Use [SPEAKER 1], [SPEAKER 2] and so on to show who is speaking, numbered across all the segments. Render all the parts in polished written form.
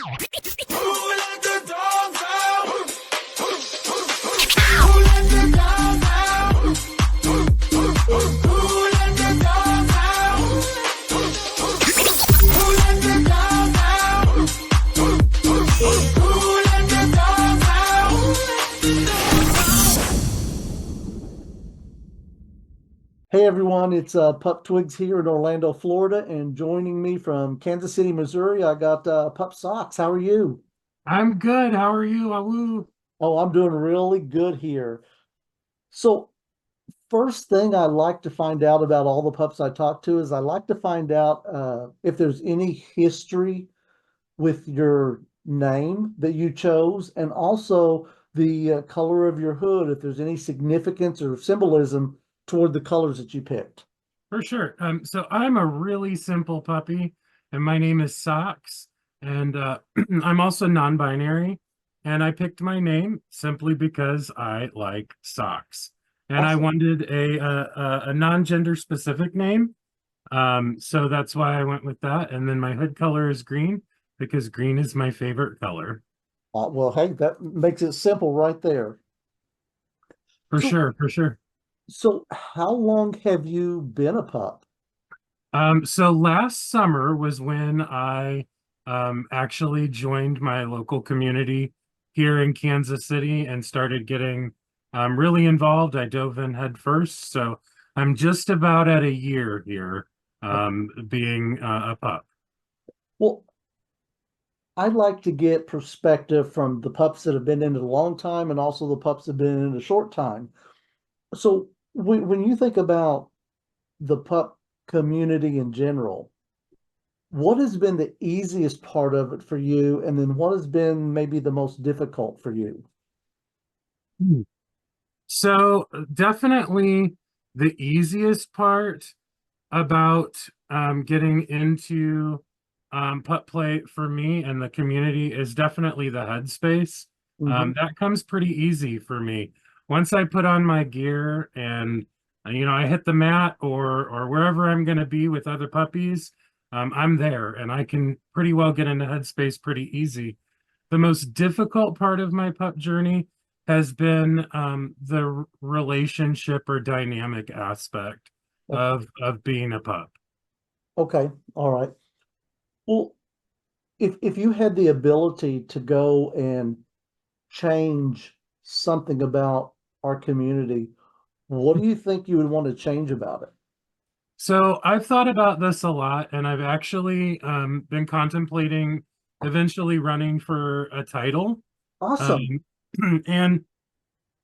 [SPEAKER 1] let the dogs out? Who let the dogs out? Who let the dogs out? Who let the dogs out? Who let the dogs out?
[SPEAKER 2] Hey everyone, it's Pup Twigs here in Orlando, Florida, and joining me from Kansas City, Missouri, I got Pup Socks. How are you?
[SPEAKER 3] I'm good. How are you? Awoo.
[SPEAKER 2] Oh, I'm doing really good here. So, first thing I like to find out about all the pups I talk to is I like to find out if there's any history with your name that you chose, and also the color of your hood, if there's any significance or symbolism toward the colors that you picked.
[SPEAKER 3] For sure. So I'm a really simple puppy, and my name is Socks, and I'm also non-binary, and I picked my name simply because I like socks, and I
[SPEAKER 2] Awesome.
[SPEAKER 3] wanted a non-gender specific name, so that's why I went with that. And then my hood color is green because green is my favorite color.
[SPEAKER 2] Well, hey, that makes it simple right there.
[SPEAKER 3] For
[SPEAKER 2] So,
[SPEAKER 3] sure, for sure.
[SPEAKER 2] so how long have you been a pup?
[SPEAKER 3] So last summer was when I actually joined my local community here in Kansas City and started getting really involved. I dove in head first. So I'm just about at a year here being a pup.
[SPEAKER 2] Well, I'd like to get perspective from the pups that have been in it a long time and also the pups that have been in it a short time. So, when you think about the pup community in general, what has been the easiest part of it for you? And then what has been maybe the most difficult for you?
[SPEAKER 3] Hmm. So definitely the easiest part about getting into putt play for me and the community is definitely the headspace.
[SPEAKER 2] Hmm.
[SPEAKER 3] That comes pretty easy for me. Once I put on my gear and I hit the mat or wherever I'm going to be with other puppies, I'm there and I can pretty well get into headspace pretty easy. The most difficult part of my pup journey has been the relationship or dynamic aspect of being a pup.
[SPEAKER 2] Okay, all right. Well, if you had the ability to go and change something about our community, what do you think you would want to change about it?
[SPEAKER 3] So I've thought about this a lot, and I've actually been contemplating eventually running for a title.
[SPEAKER 2] Awesome.
[SPEAKER 3] Um, and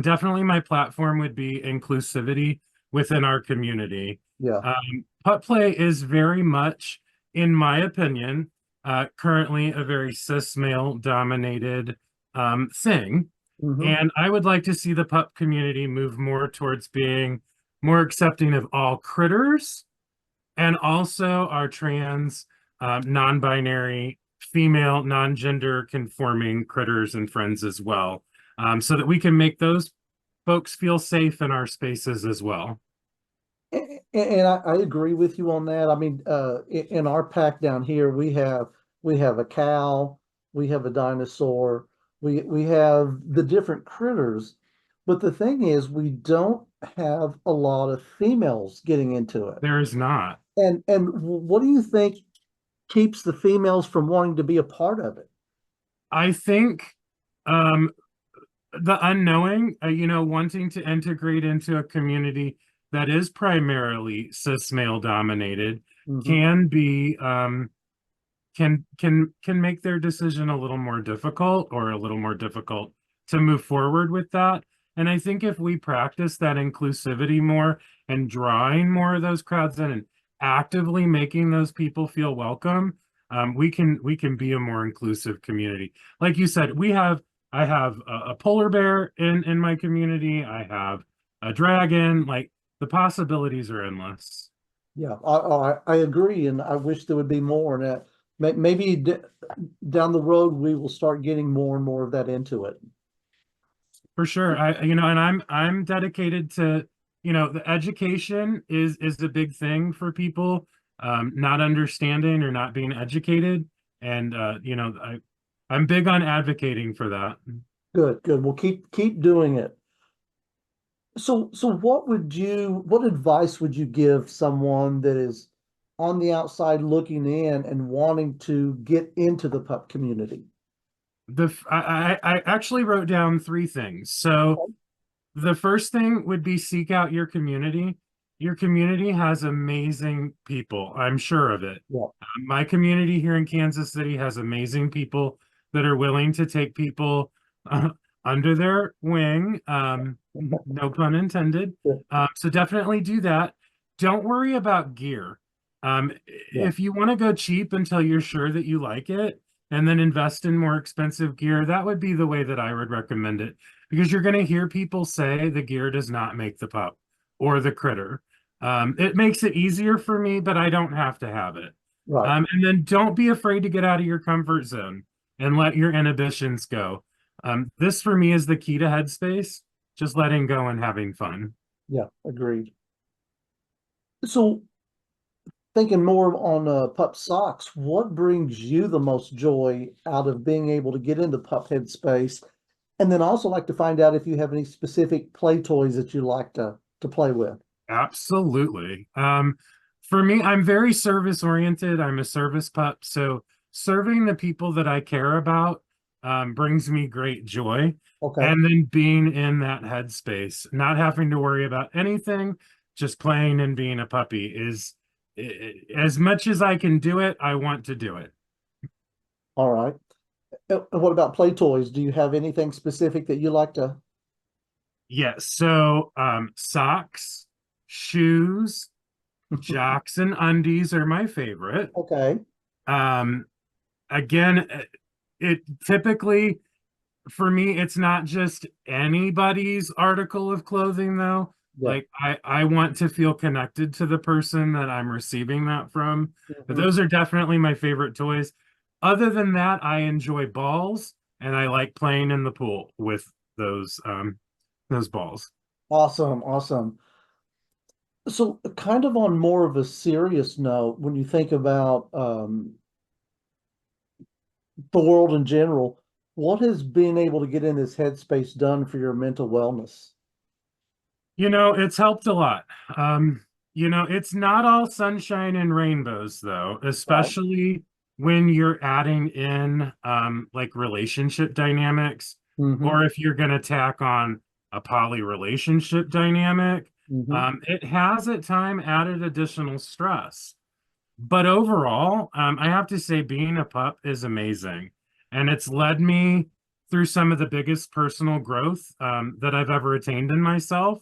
[SPEAKER 3] definitely my platform would be inclusivity within our community.
[SPEAKER 2] Yeah.
[SPEAKER 3] Putt play is very much, in my opinion, currently a very cis male dominated thing.
[SPEAKER 2] Hmm.
[SPEAKER 3] And I would like to see the pup community move more towards being more accepting of all critters and also our trans, non-binary, female, non-gender conforming critters and friends as well, so that we can make those folks feel safe in our spaces as well.
[SPEAKER 2] And I agree with you on that. I mean, in our pack down here, we have a cow, we have a dinosaur, we have the different critters, but the thing is, we don't have a lot of females getting into it.
[SPEAKER 3] There is not.
[SPEAKER 2] And what do you think keeps the females from wanting to be a part of it?
[SPEAKER 3] I think um, the unknowing, wanting to integrate into a community that is primarily cis male dominated
[SPEAKER 2] Hmm.
[SPEAKER 3] can be can make their decision a little more difficult or a little more difficult to move forward with that. And I think if we practice that inclusivity more and drawing more of those crowds in and actively making those people feel welcome, we can be a more inclusive community. Like you said, I have a polar bear in my community. I have a dragon. Like the possibilities are endless.
[SPEAKER 2] Yeah, I agree, and I wish there would be more. And maybe down the road we will start getting more and more of that into it.
[SPEAKER 3] For sure. And I'm dedicated to, the education is a big thing for people not understanding or not being educated. And I'm big on advocating for that.
[SPEAKER 2] Good, good. Well, keep doing it. So what advice would you give someone that is on the outside looking in and wanting to get into the pup community?
[SPEAKER 3] I actually wrote down three things. So the first thing would be seek out your community. Your community has amazing people. I'm sure of it.
[SPEAKER 2] Yeah.
[SPEAKER 3] My community here in Kansas City has amazing people that are willing to take people uh, under their wing. No pun intended. So definitely do that. Don't worry about gear.
[SPEAKER 2] Yeah.
[SPEAKER 3] If you want to go cheap until you're sure that you like it, and then invest in more expensive gear, that would be the way that I would recommend it. Because you're going to hear people say the gear does not make the pup or the critter. It makes it easier for me, but I don't have to have it.
[SPEAKER 2] Right.
[SPEAKER 3] And then don't be afraid to get out of your comfort zone and let your inhibitions go. This for me is the key to headspace, just letting go and having fun.
[SPEAKER 2] Yeah, agreed. So thinking more on Pup Socks, what brings you the most joy out of being able to get into pup headspace? And then also like to find out if you have any specific play toys that you like to play with.
[SPEAKER 3] Absolutely. For me, I'm very service oriented. I'm a service pup. So serving the people that I care about brings me great joy.
[SPEAKER 2] Okay.
[SPEAKER 3] And then being in that headspace, not having to worry about anything, just playing and being a puppy is as much as I can do it, I want to do it.
[SPEAKER 2] All right. And what about play toys? Do you have anything specific that you like to?
[SPEAKER 3] Yes. So socks, shoes, jocks, and undies are my favorite.
[SPEAKER 2] Okay.
[SPEAKER 3] Um, again, it typically for me, it's not just anybody's article of clothing though.
[SPEAKER 2] Yeah.
[SPEAKER 3] Like I want to feel connected to the person that I'm receiving that from. But
[SPEAKER 2] Mhm.
[SPEAKER 3] those are definitely my favorite toys. Other than that, I enjoy balls and I like playing in the pool with those balls.
[SPEAKER 2] Awesome. Awesome. So kind of on more of a serious note, when you think about the world in general, what has being able to get in this headspace done for your mental wellness?
[SPEAKER 3] It's helped a lot. It's not all sunshine and rainbows though,
[SPEAKER 2] Right.
[SPEAKER 3] especially when you're adding in like relationship dynamics,
[SPEAKER 2] Mm-hmm.
[SPEAKER 3] or if you're going to tack on a poly relationship dynamic,
[SPEAKER 2] Mm-hmm.
[SPEAKER 3] it has at time added additional stress. But overall, I have to say being a pup is amazing. And it's led me through some of the biggest personal growth that I've ever attained in myself,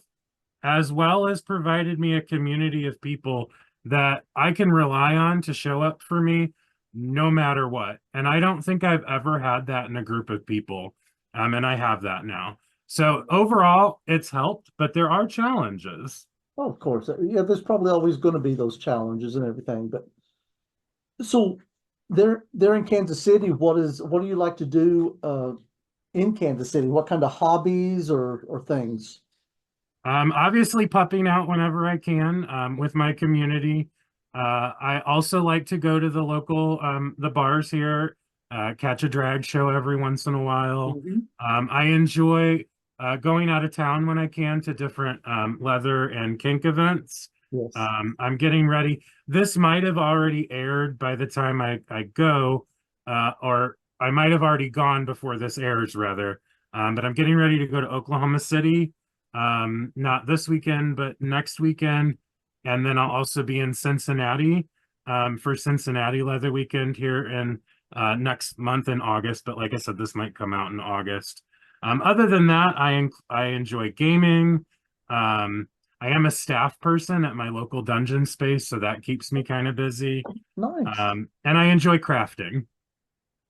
[SPEAKER 3] as well as provided me a community of people that I can rely on to show up for me no matter what. And I don't think I've ever had that in a group of people. And I have that now. So overall, it's helped, but there are challenges.
[SPEAKER 2] Oh, of course. Yeah, there's probably always going to be those challenges and everything. But so there in Kansas City, what do you like to do in Kansas City? What kind of hobbies or things?
[SPEAKER 3] Obviously pupping out whenever I can with my community. I also like to go to the local the bars here, catch a drag show every once in a while.
[SPEAKER 2] Mhm.
[SPEAKER 3] I enjoy going out of town when I can to different leather and kink events.
[SPEAKER 2] Yes.
[SPEAKER 3] I'm getting ready. This might have already aired by the time I go, or I might have already gone before this airs, rather. But I'm getting ready to go to Oklahoma City, not this weekend, but next weekend. And then I'll also be in Cincinnati for Cincinnati Leather Weekend here in next month in August. But like I said, this might come out in August. Other than that, I enjoy gaming. I am a staff person at my local dungeon space, so that keeps me kind of busy.
[SPEAKER 2] Nice.
[SPEAKER 3] And I enjoy crafting.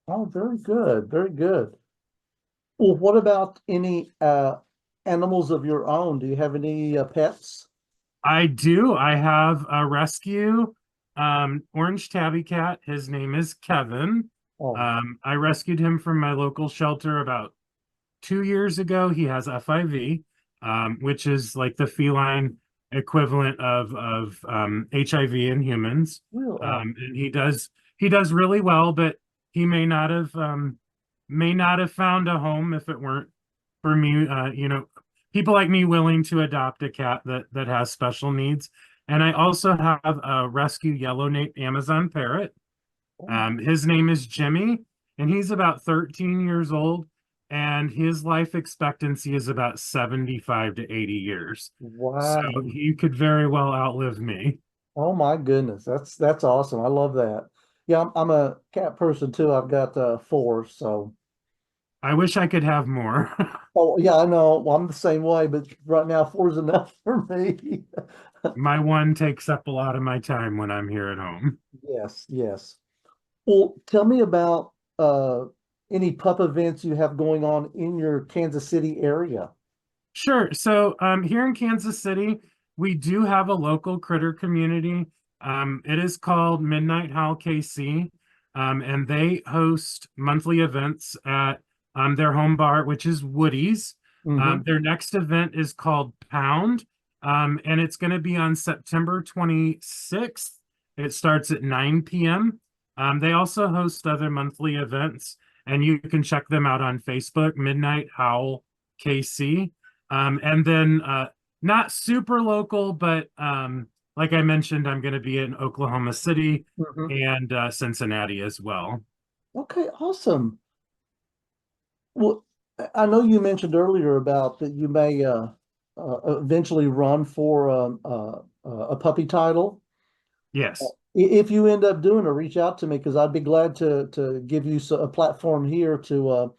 [SPEAKER 2] Oh, very good. Very good. Well, what about any animals of your own? Do you have any pets?
[SPEAKER 3] I do. I have a rescue orange tabby cat. His name is Kevin.
[SPEAKER 2] Oh,
[SPEAKER 3] I rescued him from my local shelter about 2 years ago. He has FIV, which is like the feline equivalent of HIV in humans.
[SPEAKER 2] real. Oh,
[SPEAKER 3] And he does really well, but he may not have. may not have found a home if it weren't for me, people like me willing to adopt a cat that has special needs. And I also have a rescue yellow nape Amazon parrot.
[SPEAKER 2] Oh,
[SPEAKER 3] His name is Jimmy, and he's about 13 years old, and his life expectancy is about 75 to 80 years. So
[SPEAKER 2] wow.
[SPEAKER 3] he could very well outlive me.
[SPEAKER 2] Oh my goodness. That's awesome. I love that. Yeah, I'm a cat person too. I've got four, so
[SPEAKER 3] I wish I could have more.
[SPEAKER 2] oh yeah, I know. Well, I'm the same way, but right now four is enough for me.
[SPEAKER 3] My one takes up a lot of my time when I'm here at home.
[SPEAKER 2] Yes, yes. Well, tell me about any pup events you have going on in your Kansas City area.
[SPEAKER 3] Sure. So here in Kansas City, we do have a local critter community. It is called Midnight Howl KC, and they host monthly events at their home bar, which is Woody's.
[SPEAKER 2] Hmm.
[SPEAKER 3] Their next event is called Pound, and it's going to be on September 26th. It starts at 9 p.m. They also host other monthly events, and you can check them out on Facebook, Midnight Howl KC. And then not super local, but like I mentioned, I'm going to be in Oklahoma City
[SPEAKER 2] Hmm.
[SPEAKER 3] and Cincinnati as well.
[SPEAKER 2] Okay, awesome. Well, I know you mentioned earlier about that you may eventually run for a puppy title.
[SPEAKER 3] Yes.
[SPEAKER 2] If you end up doing it, reach out to me because I'd be glad to give you a platform here to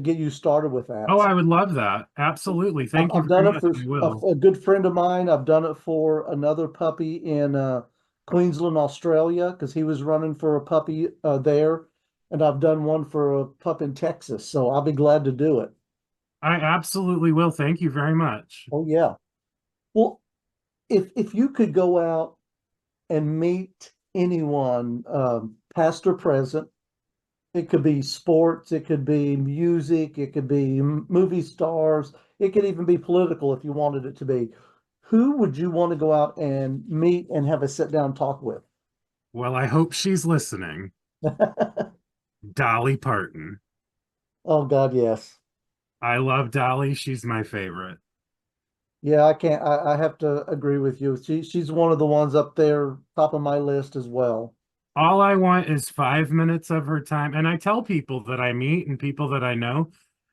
[SPEAKER 2] get you started with
[SPEAKER 3] Oh,
[SPEAKER 2] that.
[SPEAKER 3] I would love that. Absolutely. Thank you
[SPEAKER 2] I've done
[SPEAKER 3] very
[SPEAKER 2] it
[SPEAKER 3] much.
[SPEAKER 2] for
[SPEAKER 3] I will.
[SPEAKER 2] a good friend of mine. I've done it for another puppy in Queensland, Australia, because he was running for a puppy there. And I've done one for a pup in Texas. So I'll be glad to do it.
[SPEAKER 3] I absolutely will. Thank you very much.
[SPEAKER 2] Oh, yeah. Well, if you could go out and meet anyone, past or present, it could be sports, it could be music, it could be movie stars, it could even be political if you wanted it to be. Who would you want to go out and meet and have a sit down talk with?
[SPEAKER 3] Well, I hope she's listening. Dolly Parton.
[SPEAKER 2] Oh God, yes.
[SPEAKER 3] I love Dolly. She's my favorite.
[SPEAKER 2] Yeah, I can't I have to agree with you. She's one of the ones up there, top of my list as well.
[SPEAKER 3] All I want is 5 minutes of her time. And I tell people that I meet and people that I know,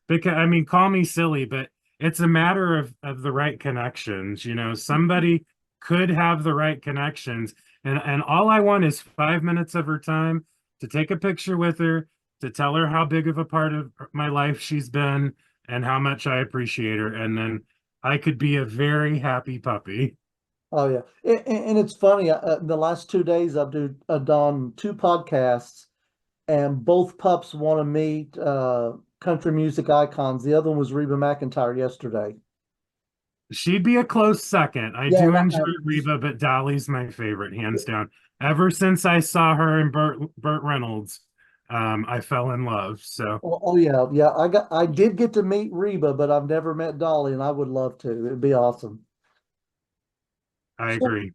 [SPEAKER 3] because I mean, call me silly, but it's a matter of the right connections. Somebody could have the right connections. And all I want is 5 minutes of her time to take a picture with her, to tell her how big of a part of my life she's been and how much I appreciate her. And then I could be a very happy puppy.
[SPEAKER 2] Oh yeah, and it's funny. The last 2 days I've done two podcasts, and both pups want to meet country music icons. The other one was Reba McEntire yesterday.
[SPEAKER 3] She'd be a close second. I
[SPEAKER 2] Yeah,
[SPEAKER 3] do
[SPEAKER 2] and
[SPEAKER 3] enjoy Reba, but Dolly's my favorite, hands down. Ever since I saw her and Burt Reynolds, I fell in love. So
[SPEAKER 2] oh yeah, yeah. I did get to meet Reba, but I've never met Dolly, and I would love to. It'd be awesome.
[SPEAKER 3] I
[SPEAKER 2] So
[SPEAKER 3] agree.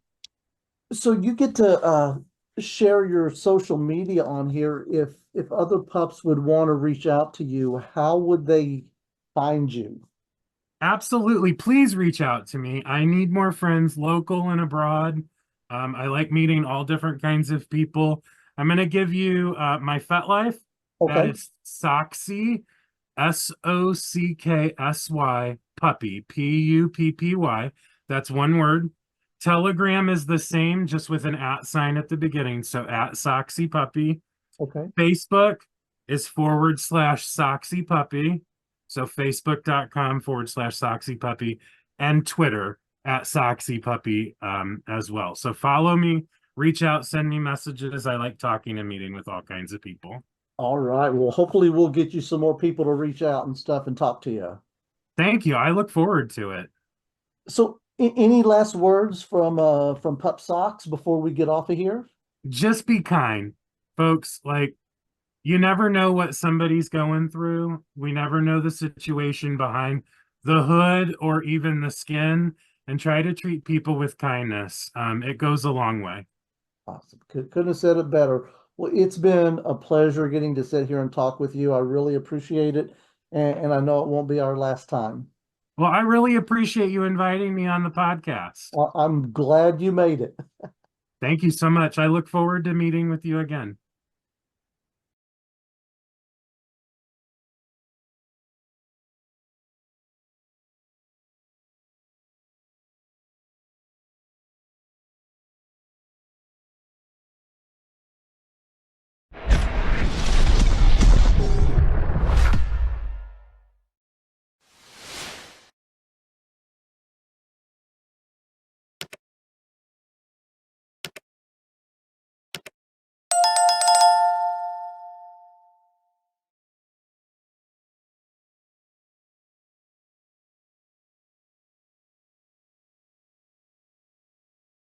[SPEAKER 2] so you get to share your social media on here. If other pups would want to reach out to you, how would they find you?
[SPEAKER 3] Absolutely. Please reach out to me. I need more friends, local and abroad. I like meeting all different kinds of people. I'm going to give you my FetLife. That
[SPEAKER 2] Okay,
[SPEAKER 3] is Socksy, Socksy, puppy, Puppy. That's one word. Telegram is the same, just with an at sign at the beginning. So at Socksy Puppy.
[SPEAKER 2] okay.
[SPEAKER 3] Facebook is /Socksy Puppy. So facebook.com /Socksy Puppy and Twitter at Socksy Puppy as well. So follow me, reach out, send me messages. I like talking and meeting with all kinds of people.
[SPEAKER 2] All right. Well, hopefully we'll get you some more people to reach out and stuff and talk to you.
[SPEAKER 3] Thank you. I look forward to it.
[SPEAKER 2] So, any last words from Pup Socks before we get off of here?
[SPEAKER 3] Just be kind, folks. Like, you never know what somebody's going through. We never know the situation behind the hood or even the skin, and try to treat people with kindness. It goes a long way.
[SPEAKER 2] Awesome. Couldn't have said it better. Well, it's been a pleasure getting to sit here and talk with you. I really appreciate it. And I know it won't be our last time.
[SPEAKER 3] Well, I really appreciate you inviting me on the podcast.
[SPEAKER 2] I'm glad you made it.
[SPEAKER 3] Thank you so much. I look forward to meeting with you again.